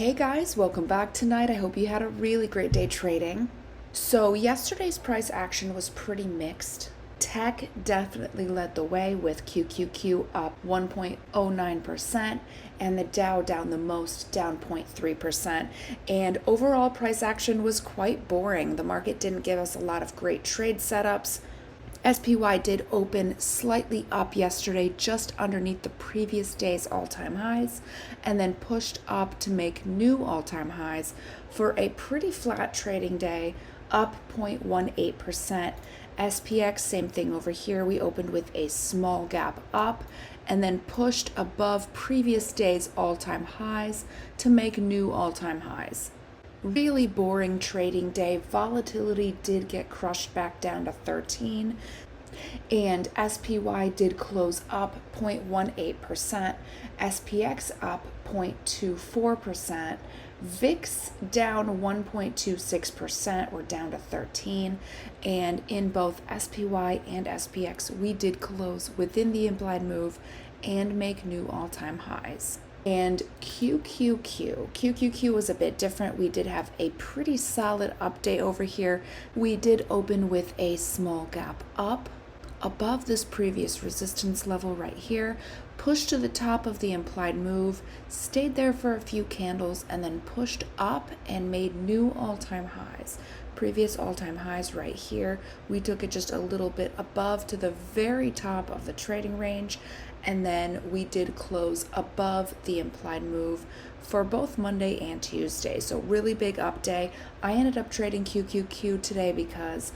Hey guys, welcome back tonight. I hope you had a really great day trading. So yesterday's price action was pretty mixed. Tech definitely led the way with QQQ up 1.09% and the Dow down the most, down 0.3%. And overall price action was quite boring. The market didn't give us a lot of great trade setups. SPY did open slightly up yesterday, just underneath the previous day's all-time highs, and then pushed up to make new all-time highs for a pretty flat trading day, up 0.18%. SPX, same thing over here. We opened with a small gap up and then pushed above previous day's all-time highs to make new all-time highs. Really boring trading day. Volatility did get crushed back down to 13, and SPY did close up 0.18%, SPX up 0.24%, VIX down 1.26%, we're down to 13, and in both SPY and SPX we did close within the implied move and make new all-time highs. And QQQ was a bit different. We did have a pretty solid update over here. We did open with a small gap up above this previous resistance level right here, pushed to the top of the implied move, stayed there for a few candles, and then pushed up and made new all-time highs. Previous all-time highs right here. We took it just a little bit above to the very top of the trading range, and then we did close above the implied move for both Monday and Tuesday. So really big up day. I ended up trading QQQ today because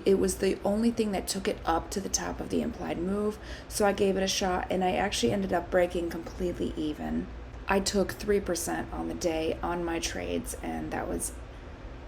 it was the only thing that took it up to the top of the implied move, so I gave it a shot, and I actually ended up breaking completely even. I took 3% on the day on my trades, and that was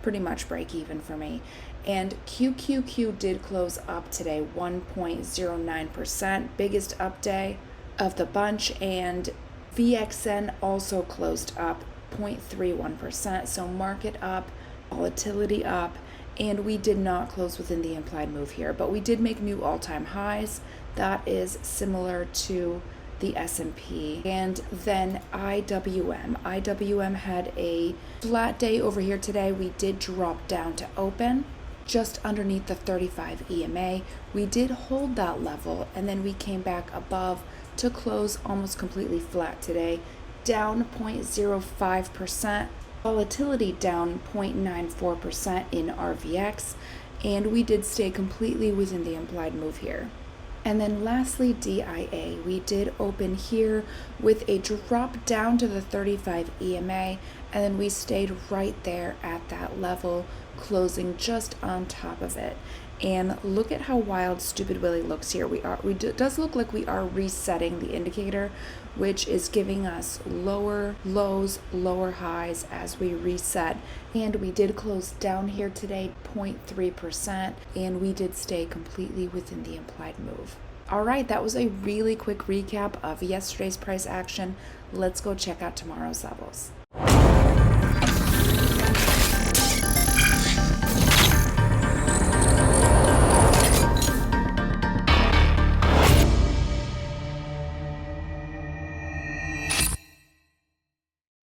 pretty much break even for me. And QQQ did close up today 1.09%, biggest up day of the bunch, and VXN also closed up 0.31%, so market up, volatility up, and we did not close within the implied move here, but we did make new all-time highs. That is similar to the S&P. And then IWM had a flat day over here today. We did drop down to open just underneath the 35 EMA. We did hold that level, and then we came back above to close almost completely flat today, down 0.05%. Volatility down 0.94% in RVX, and we did stay completely within the implied move here. And then lastly, DIA. We did open here with a drop down to the 35 EMA, and then we stayed right there at that level, closing just on top of it. And look at how wild Stupid Willie looks here. It does look like we are resetting the indicator, which is giving us lower lows, lower highs as we reset. And we did close down here today 0.3%, and we did stay completely within the implied move. All right, that was a really quick recap of yesterday's price action. Let's go check out tomorrow's levels.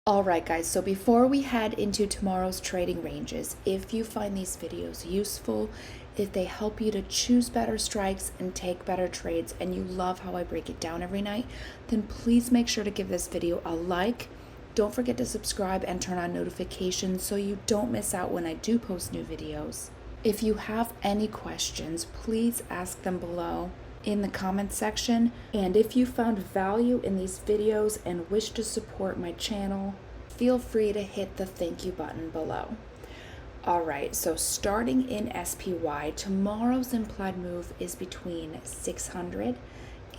Alright guys, so before we head into tomorrow's trading ranges, if you find these videos useful, if they help you to choose better strikes and take better trades, and you love how I break it down every night, then please make sure to give this video a like. Don't forget to subscribe and turn on notifications so you don't miss out when I do post new videos. If you have any questions, please ask them below in the comments section, and if you found value in these videos and wish to support my channel, feel free to hit the thank you button below. Alright, so starting in SPY, tomorrow's implied move is between 600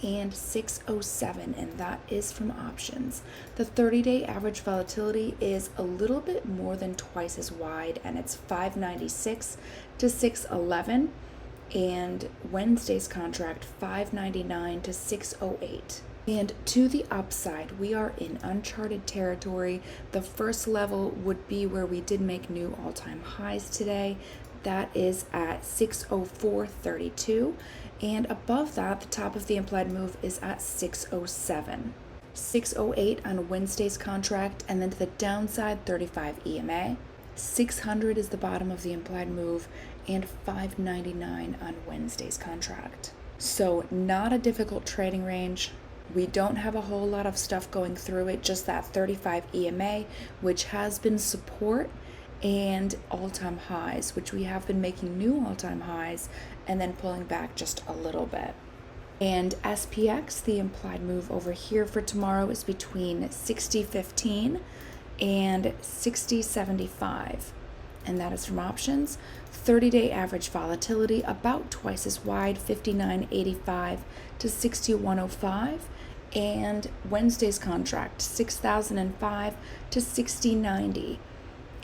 and 607, and that is from options. The 30-day average volatility is a little bit more than twice as wide, and it's 596 to 611. And Wednesday's contract 599 to 608. And to the upside, we are in uncharted territory. The first level would be where we did make new all-time highs today. That is at 604.32, and above that, the top of the implied move is at 607. 608 on Wednesday's contract, and then to the downside 35 EMA. 600 is the bottom of the implied move, and 599 on Wednesday's contract. So not a difficult trading range. We don't have a whole lot of stuff going through it, just that 35 EMA, which has been support, and all-time highs, which we have been making new all-time highs and then pulling back just a little bit. And SPX, the implied move over here for tomorrow, is between 60.15 and 60.75, and that is from options. 30-day average volatility about twice as wide, 59.85 to 61.05, and Wednesday's contract 6,005 to 60.90.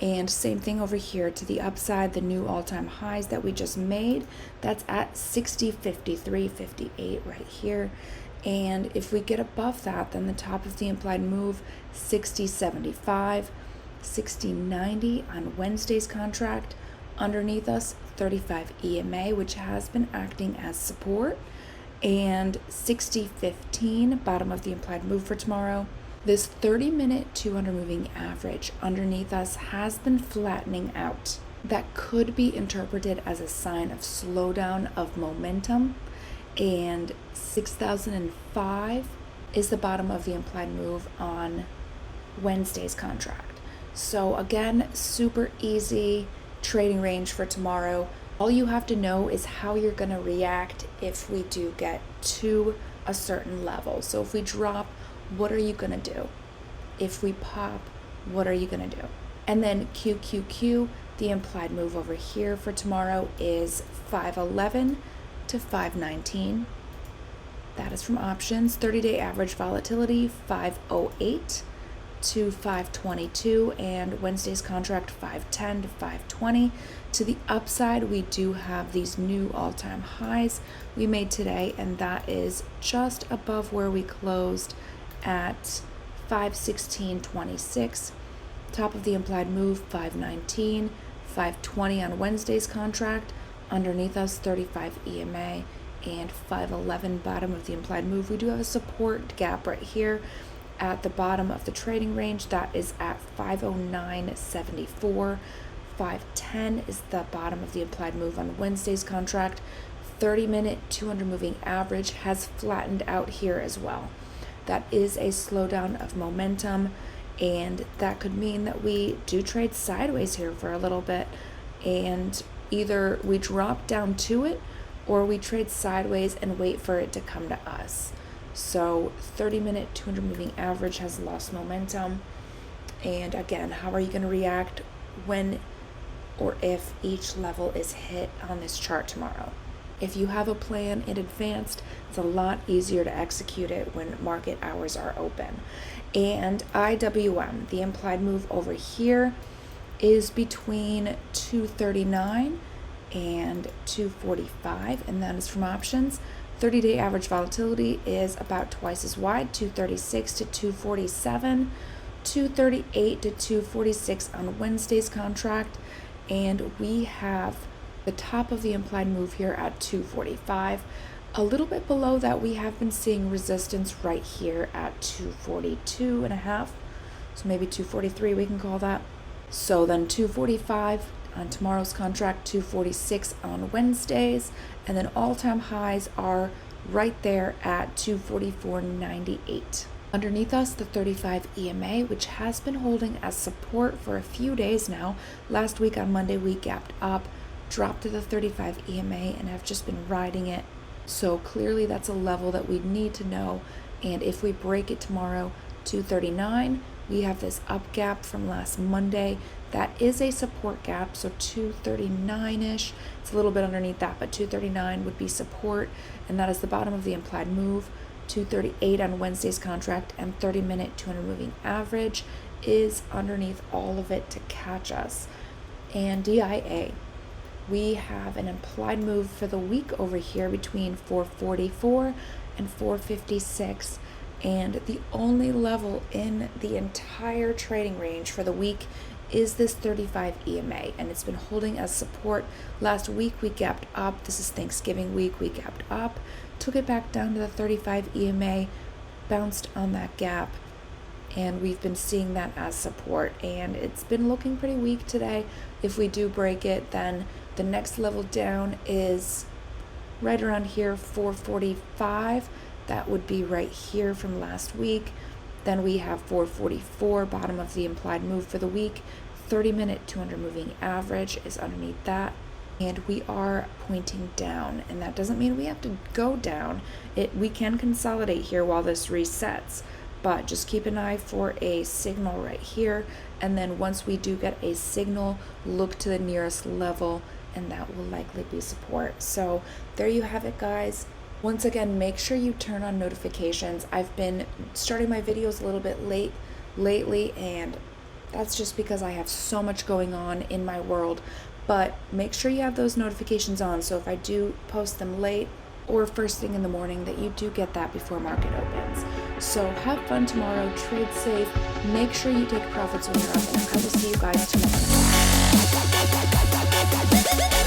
And same thing over here to the upside, the new all-time highs that we just made, that's at 60.53.58 right here. And if we get above that, then the top of the implied move, 60.75, 60.90 on Wednesday's contract. Underneath us, 35 EMA, which has been acting as support, and 60.15, bottom of the implied move for tomorrow. This 30-minute 200 moving average underneath us has been flattening out. That could be interpreted as a sign of slowdown of momentum, and 6,005 is the bottom of the implied move on Wednesday's contract. So again, super easy trading range for tomorrow. All you have to know is how you're going to react if we do get to a certain level. So if we drop, what are you going to do? If we pop, what are you going to do? And then QQQ, the implied move over here for tomorrow is 511 to 519. That is from options. 30-day average volatility 508 to 522, and Wednesday's contract 510 to 520. To the upside, we do have these new all-time highs we made today, and that is just above where we closed at 516.26. Top of the implied move 519, 520 on Wednesday's contract. Underneath us 35 EMA and 511, bottom of the implied move. We do have a support gap right here at the bottom of the trading range. That is at 509.74. 510 is the bottom of the implied move on Wednesday's contract. 30-minute 200 moving average has flattened out here as well. That is a slowdown of momentum, and that could mean that we do trade sideways here for a little bit, and either we drop down to it or we trade sideways and wait for it to come to us. So 30-minute 200 moving average has lost momentum. And again, how are you going to react when or if each level is hit on this chart tomorrow? If you have a plan in advance, it's a lot easier to execute it when market hours are open. And IWM, the implied move over here, is between 239 and 245, and that is from options. 30-day average volatility is about twice as wide, 236 to 247, 238 to 246 on Wednesday's contract, and we have the top of the implied move here at 245. A little bit below that, we have been seeing resistance right here at 242.5, so maybe 243 we can call that. So then 245 on tomorrow's contract, 246 on Wednesdays, and then all-time highs are right there at 244.98. Underneath us, the 35 EMA, which has been holding as support for a few days now. Last week on Monday, we gapped up, dropped to the 35 EMA, and have just been riding it. So clearly that's a level that we need to know. And if we break it tomorrow, 239, we have this up gap from last Monday. That is a support gap, so 239-ish. It's a little bit underneath that, but 239 would be support, and that is the bottom of the implied move. 238 on Wednesday's contract, and 30-minute 200 moving average is underneath all of it to catch us. And DIA, we have an implied move for the week over here between 444 and 456, and the only level in the entire trading range for the week is this 35 EMA, and it's been holding as support. Last week we gapped up. This is Thanksgiving week. We gapped up, took it back down to the 35 EMA, bounced on that gap, and we've been seeing that as support, and it's been looking pretty weak today. If we do break it, then the next level down is right around here, 445. That would be right here from last week. Then we have 444, bottom of the implied move for the week. 30-minute 200 moving average is underneath that, and we are pointing down, and that doesn't mean we have to go down. We can consolidate here while this resets, but just keep an eye for a signal right here, and then once we do get a signal, look to the nearest level, and that will likely be support. So there you have it, guys. Once again, make sure you turn on notifications. I've been starting my videos a little bit late lately, and that's just because I have so much going on in my world. But make sure you have those notifications on, so if I do post them late or first thing in the morning, that you do get that before market opens. So have fun tomorrow, trade safe, make sure you take profits when you're up, and I will see you guys tomorrow.